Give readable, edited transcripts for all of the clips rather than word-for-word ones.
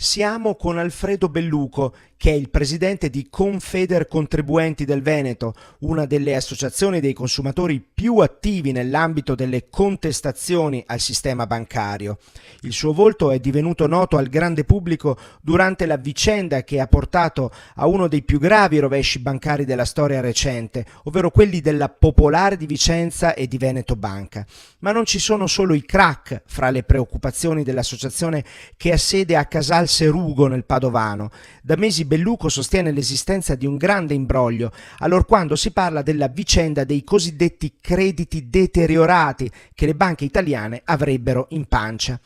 Siamo con Alfredo Belluco, che è il presidente di Confedercontribuenti del Veneto, una delle associazioni dei consumatori più attivi nell'ambito delle contestazioni al sistema bancario. Il suo volto è divenuto noto al grande pubblico durante la vicenda che ha portato a uno dei più gravi rovesci bancari della storia recente, ovvero quelli della Popolare di Vicenza e di Veneto Banca. Ma non ci sono solo i crack fra le preoccupazioni dell'associazione che ha sede a Casal Serugo nel Padovano. Da mesi Belluco sostiene l'esistenza di un grande imbroglio, allorquando si parla della vicenda dei cosiddetti crediti deteriorati che le banche italiane avrebbero in pancia.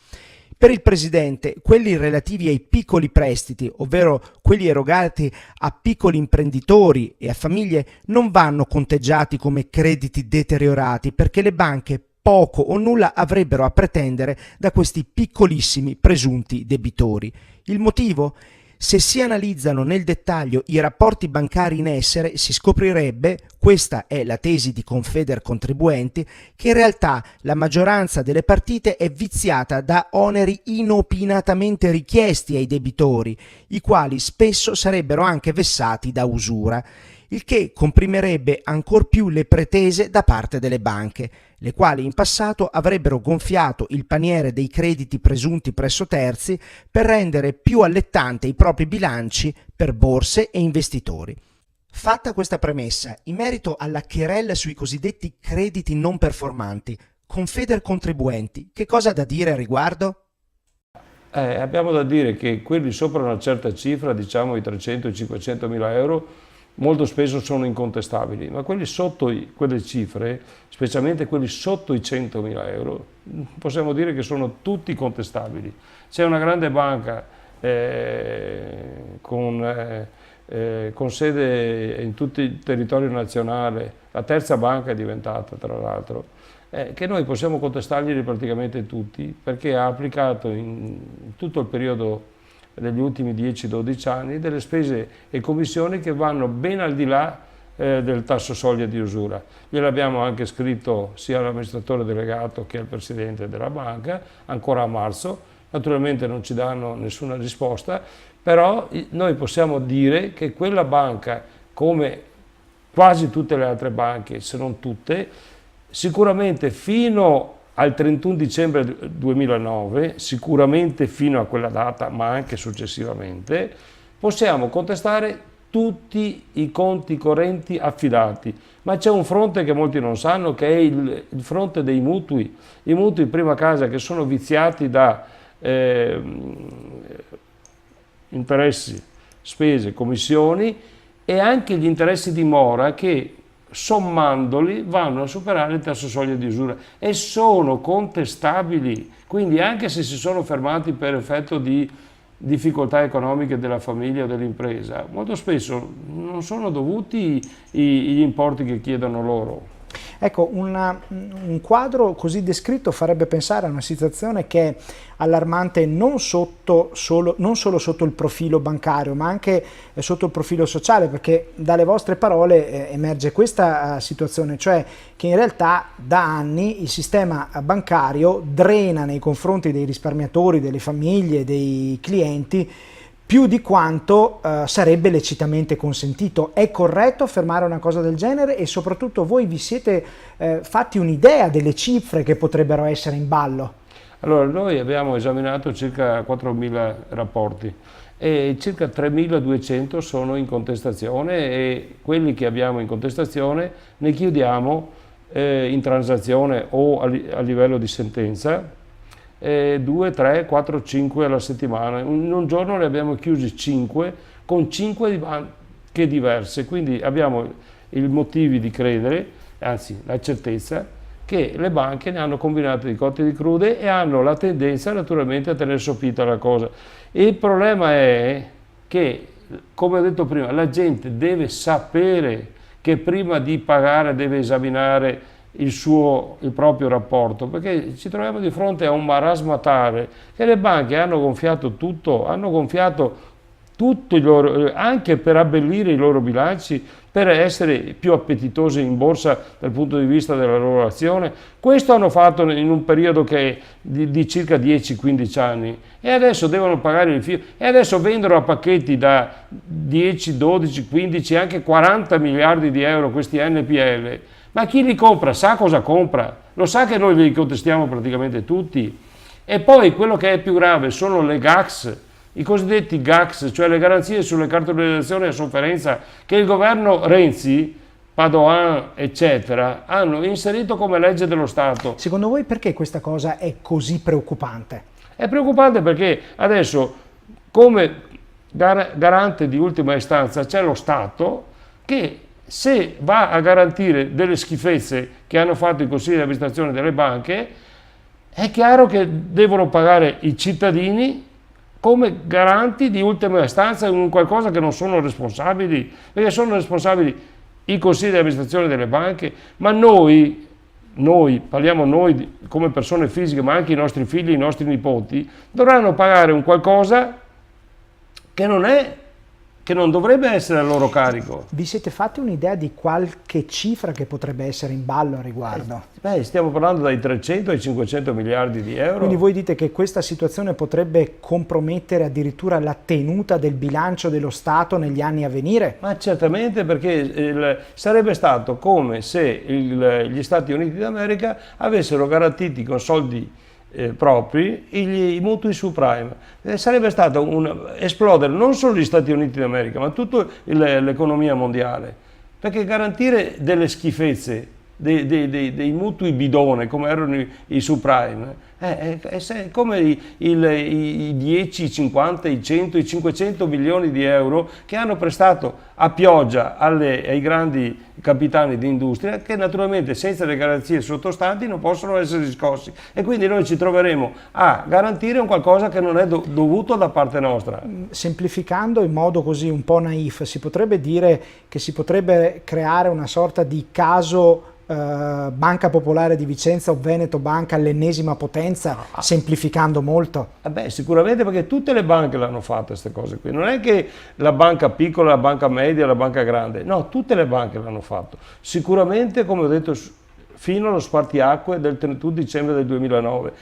Per il presidente, quelli relativi ai piccoli prestiti, ovvero quelli erogati a piccoli imprenditori e a famiglie, non vanno conteggiati come crediti deteriorati perché le banche poco o nulla avrebbero a pretendere da questi piccolissimi presunti debitori. Il motivo? Se si analizzano nel dettaglio i rapporti bancari in essere, si scoprirebbe, questa è la tesi di Confedercontribuenti, che in realtà la maggioranza delle partite è viziata da oneri inopinatamente richiesti ai debitori, i quali spesso sarebbero anche vessati da usura, il che comprimerebbe ancor più le pretese da parte delle banche, le quali in passato avrebbero gonfiato il paniere dei crediti presunti presso terzi per rendere più allettante i propri bilanci per borse e investitori. Fatta questa premessa, in merito alla querela sui cosiddetti crediti non performanti, Confedercontribuenti, che cosa ha da dire a riguardo? Abbiamo da dire che quelli sopra una certa cifra, diciamo i 300 e 500 mila euro, molto spesso sono incontestabili, ma quelli sotto quelle cifre, specialmente quelli sotto i 100.000 euro, possiamo dire che sono tutti contestabili. C'è una grande banca con sede in tutto il territorio nazionale, la terza banca è diventata tra l'altro, che noi possiamo contestarglieli praticamente tutti perché ha applicato in tutto il periodo degli ultimi 10-12 anni delle spese e commissioni che vanno ben al di là del tasso soglia di usura. Gliel'abbiamo anche scritto sia all'amministratore delegato che al presidente della banca, ancora a marzo, naturalmente non ci danno nessuna risposta, però noi possiamo dire che quella banca, come quasi tutte le altre banche, se non tutte, sicuramente fino al 31 dicembre 2009, sicuramente fino a quella data, ma anche successivamente, possiamo contestare tutti i conti correnti affidati. Ma c'è un fronte che molti non sanno, che è il fronte dei mutui. I mutui prima casa che sono viziati da interessi, spese, commissioni e anche gli interessi di mora che sommandoli vanno a superare il tasso soglia di usura e sono contestabili, quindi anche se si sono fermati per effetto di difficoltà economiche della famiglia o dell'impresa, molto spesso non sono dovuti gli importi che chiedono loro. Ecco, un quadro così descritto farebbe pensare a una situazione che è allarmante non solo sotto il profilo bancario, ma anche sotto il profilo sociale, perché dalle vostre parole emerge questa situazione, cioè che in realtà da anni il sistema bancario drena nei confronti dei risparmiatori, delle famiglie, dei clienti, più di quanto sarebbe lecitamente consentito. È corretto affermare una cosa del genere e soprattutto voi vi siete fatti un'idea delle cifre che potrebbero essere in ballo? Allora, noi abbiamo esaminato circa 4.000 rapporti e circa 3.200 sono in contestazione e quelli che abbiamo in contestazione ne chiudiamo in transazione o a livello di sentenza 2, 3, 4, 5 alla settimana. In un giorno ne abbiamo chiusi 5 con 5 banche diverse, quindi abbiamo i motivi di credere, anzi la certezza che le banche ne hanno combinate di cotte e di crude e hanno la tendenza naturalmente a tenere soppita la cosa. Il problema è che, come ho detto prima, la gente deve sapere che prima di pagare deve esaminare il proprio rapporto, perché ci troviamo di fronte a un marasma tale che le banche hanno gonfiato tutto, hanno gonfiato tutto anche per abbellire i loro bilanci, per essere più appetitosi in borsa dal punto di vista della loro azione. Questo hanno fatto in un periodo che è di circa 10-15 anni e adesso devono pagare il fio e adesso vendono a pacchetti da 10, 12, 15, anche 40 miliardi di euro questi NPL. Ma chi li compra sa cosa compra, lo sa che noi li contestiamo praticamente tutti. E poi quello che è più grave sono le GACS, i cosiddetti GACS, cioè le garanzie sulle cartolarizzazioni a sofferenza che il governo Renzi, Padoan, eccetera, hanno inserito come legge dello Stato. Secondo voi perché questa cosa è così preoccupante? È preoccupante perché adesso, come garante di ultima istanza, c'è lo Stato che se va a garantire delle schifezze che hanno fatto i consigli di amministrazione delle banche, è chiaro che devono pagare i cittadini come garanti di ultima istanza in qualcosa che non sono responsabili, perché sono responsabili i consigli di amministrazione delle banche, ma noi, parliamo noi come persone fisiche, ma anche i nostri figli, i nostri nipoti, dovranno pagare un qualcosa che non dovrebbe essere a loro carico. Vi siete fatti un'idea di qualche cifra che potrebbe essere in ballo a riguardo? Stiamo parlando dai 300 ai 500 miliardi di euro. Quindi voi dite che questa situazione potrebbe compromettere addirittura la tenuta del bilancio dello Stato negli anni a venire? Ma certamente, perché sarebbe stato come se gli Stati Uniti d'America avessero garantiti con soldi propri i mutui subprime. Sarebbe stato esplodere non solo gli Stati Uniti d'America ma tutta l'economia mondiale, perché garantire delle schifezze, dei mutui bidone come erano i subprime, è come i 10, i 50, i 100, i 500 milioni di euro che hanno prestato a pioggia ai grandi capitani di industria, che naturalmente senza le garanzie sottostanti non possono essere riscossi, e quindi noi ci troveremo a garantire un qualcosa che non è dovuto da parte nostra. Semplificando in modo così un po' naif, si potrebbe dire che si potrebbe creare una sorta di caso Banca Popolare di Vicenza o Veneto Banca all'ennesima potenza, semplificando molto. Sicuramente, perché tutte le banche l'hanno fatta queste cose qui, non è che la banca piccola, la banca media, la banca grande, no, tutte le banche l'hanno fatto. Sicuramente, come ho detto, fino allo spartiacque del 31 dicembre del 2009.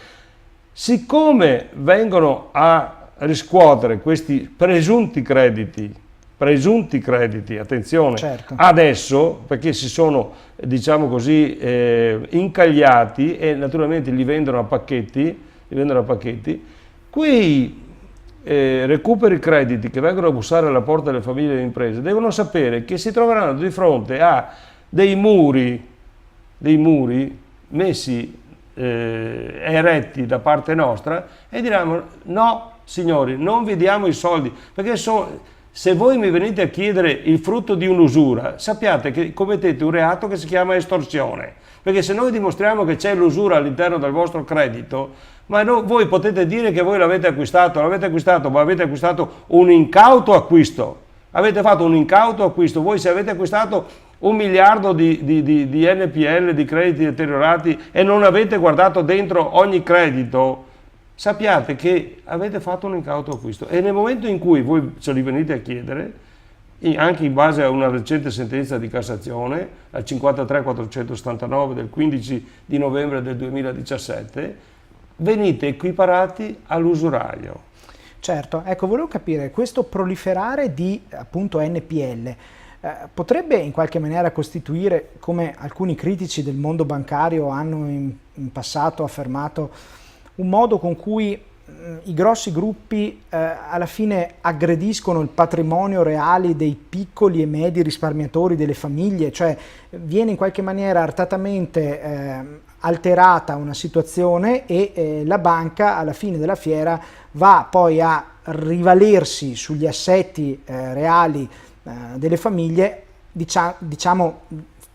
Siccome vengono a riscuotere questi presunti crediti, attenzione, certo, adesso, perché si sono, diciamo così, incagliati e naturalmente li vendono a pacchetti, quei recuperi crediti che vengono a bussare alla porta delle famiglie e delle imprese devono sapere che si troveranno di fronte a dei muri messi eretti da parte nostra e diranno: no signori, non vi diamo i soldi, perché se voi mi venite a chiedere il frutto di un'usura, sappiate che commettete un reato che si chiama estorsione, perché se noi dimostriamo che c'è l'usura all'interno del vostro credito, ma voi potete dire che voi l'avete acquistato, ma avete acquistato un incauto acquisto, avete fatto un incauto acquisto. Voi, se avete acquistato 1 miliardo di NPL, di crediti deteriorati, e non avete guardato dentro ogni credito, sappiate che avete fatto un incauto acquisto, e nel momento in cui voi ce li venite a chiedere, anche in base a una recente sentenza di Cassazione, la 53479 del 15 di novembre del 2017, venite equiparati all'usuraio. Certo, ecco, volevo capire, questo proliferare di appunto NPL potrebbe in qualche maniera costituire, come alcuni critici del mondo bancario hanno in passato affermato, un modo con cui i grossi gruppi alla fine aggrediscono il patrimonio reale dei piccoli e medi risparmiatori, delle famiglie, cioè viene in qualche maniera artatamente alterata una situazione e la banca alla fine della fiera va poi a rivalersi sugli assetti reali delle famiglie, diciamo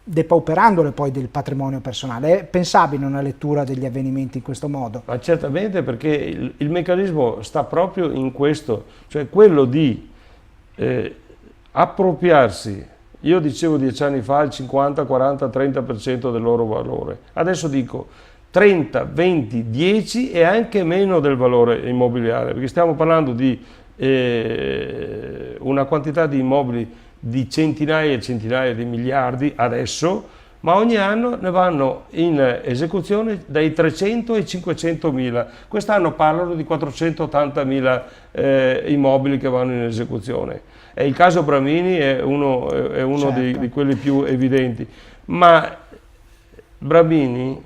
depauperandole poi del patrimonio personale. È pensabile una lettura degli avvenimenti in questo modo? Ma certamente, perché il meccanismo sta proprio in questo, cioè quello di appropriarsi. Io dicevo 10 anni fa il 50, 40, 30% del loro valore, adesso dico 30, 20, 10 e anche meno del valore immobiliare, perché stiamo parlando di una quantità di immobili di centinaia e centinaia di miliardi adesso, ma ogni anno ne vanno in esecuzione dai 300 ai 500 mila. Quest'anno parlano di 480.000 immobili che vanno in esecuzione. E il caso Bramini è uno Certo. di quelli più evidenti, ma Bramini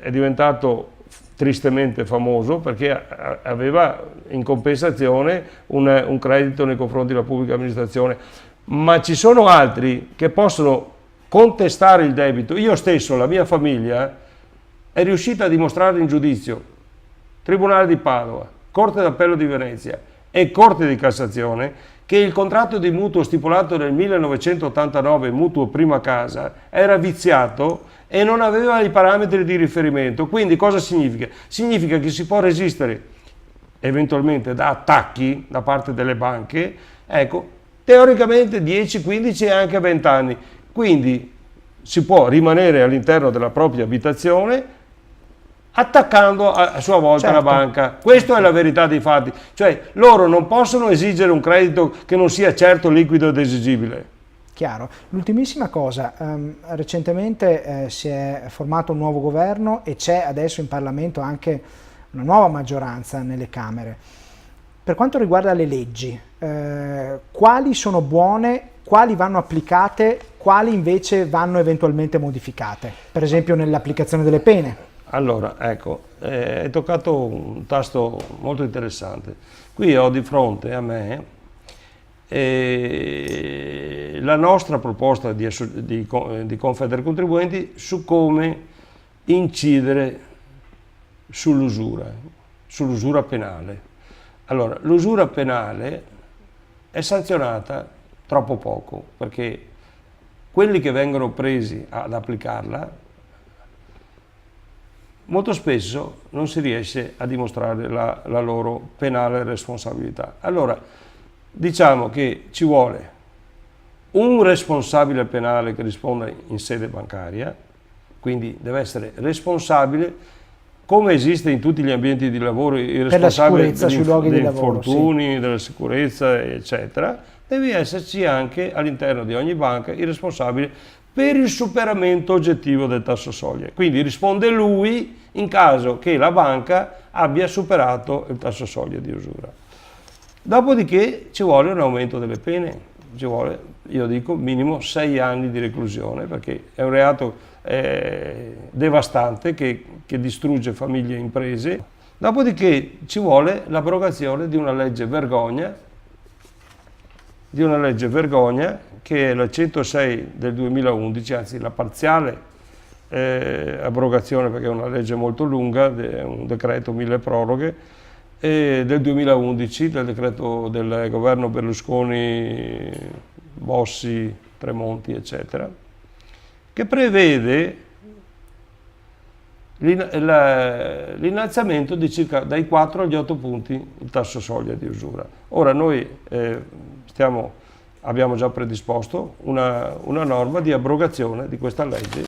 è diventato tristemente famoso perché aveva in compensazione un credito nei confronti della pubblica amministrazione, ma ci sono altri che possono contestare il debito. Io stesso, la mia famiglia, è riuscita a dimostrare in giudizio, Tribunale di Padova, Corte d'Appello di Venezia e Corte di Cassazione, che il contratto di mutuo stipulato nel 1989, mutuo prima casa, era viziato e non aveva i parametri di riferimento. Quindi cosa significa? Significa che si può resistere eventualmente da attacchi da parte delle banche, ecco, teoricamente 10, 15 e anche 20 anni. Quindi si può rimanere all'interno della propria abitazione attaccando a sua volta la banca. Questa è la verità dei fatti. Cioè loro non possono esigere un credito che non sia certo liquido ed esigibile. Chiaro. L'ultimissima cosa, recentemente si è formato un nuovo governo e c'è adesso in Parlamento anche una nuova maggioranza nelle Camere. Per quanto riguarda le leggi, quali sono buone, quali vanno applicate, quali invece vanno eventualmente modificate, per esempio nell'applicazione delle pene? Allora, ecco, hai toccato un tasto molto interessante. Qui ho di fronte a me la nostra proposta di Confedercontribuenti su come incidere sull'usura penale. Allora, l'usura penale è sanzionata troppo poco, perché quelli che vengono presi ad applicarla molto spesso non si riesce a dimostrare la loro penale responsabilità. Allora, diciamo che ci vuole un responsabile penale che risponda in sede bancaria, quindi deve essere responsabile, come esiste in tutti gli ambienti di lavoro, il responsabile degli infortuni, della sicurezza, eccetera, deve esserci anche all'interno di ogni banca il responsabile per il superamento oggettivo del tasso soglia. Quindi risponde lui in caso che la banca abbia superato il tasso soglia di usura. Dopodiché ci vuole un aumento delle pene, ci vuole, io dico, minimo 6 anni di reclusione, perché è un reato devastante che distrugge famiglie e imprese. Dopodiché ci vuole l'abrogazione di una legge vergogna, che è la 106 del 2011, anzi la parziale abrogazione, perché è una legge molto lunga, è un decreto mille proroghe, del 2011, del decreto del governo Berlusconi, Bossi, Tremonti, eccetera, che prevede l'innalzamento di circa dai 4 agli 8 punti il tasso soglia di usura. Ora noi abbiamo già predisposto una norma di abrogazione di questa legge.